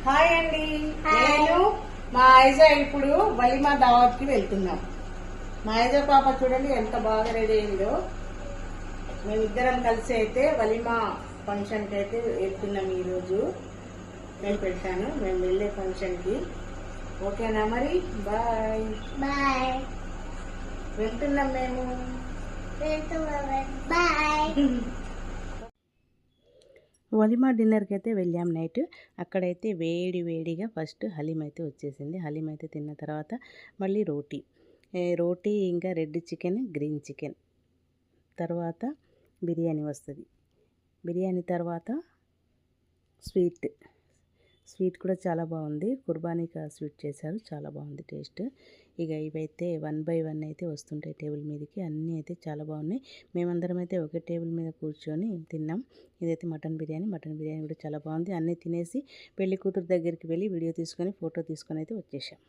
Hi అండి. నేను మా ఐజా ఇప్పుడు వలిమా దావత్కి వెళ్తున్నాం. మా ఐజా పాప చూడండి ఎంత బాగా రెడీ అయిందో. మేమిద్దరం కలిసి అయితే వలిమా ఫంక్షన్కి అయితే వెళ్తున్నాం. ఈరోజు నేను పెట్టాను మేము వెళ్ళే ఫంక్షన్కి. ఓకేనా మరి? Bye bye. వెళ్తున్నాం మేము. బాయ్. వలిమా డిన్నర్కి అయితే వెళ్ళాం నైట్. అక్కడైతే వేడి వేడిగా ఫస్ట్ హలీం అయితే వచ్చేసింది. హలీం అయితే తిన్న తర్వాత మళ్ళీ రోటీ ఇంకా రెడ్ చికెన్, గ్రీన్ చికెన్, తర్వాత బిర్యానీ వస్తుంది. బిర్యానీ తర్వాత స్వీట్ కూడా చాలా బాగుంది. కుర్బానీకా స్వీట్ చేశారు, చాలా బాగుంది టేస్ట్. ఇక ఇవైతే 1 బై 1 అయితే వస్తుంటాయి టేబుల్ మీదకి. అన్నీ అయితే చాలా బాగున్నాయి. మేమందరం అయితే ఒకే టేబుల్ మీద కూర్చొని తిన్నాం. ఇదైతే మటన్ బిర్యానీ కూడా చాలా బాగుంది. అన్నీ తినేసి పెళ్లి కూతురు దగ్గరికి వెళ్ళి వీడియో తీసుకొని ఫోటో తీసుకొని అయితే వచ్చేసాం.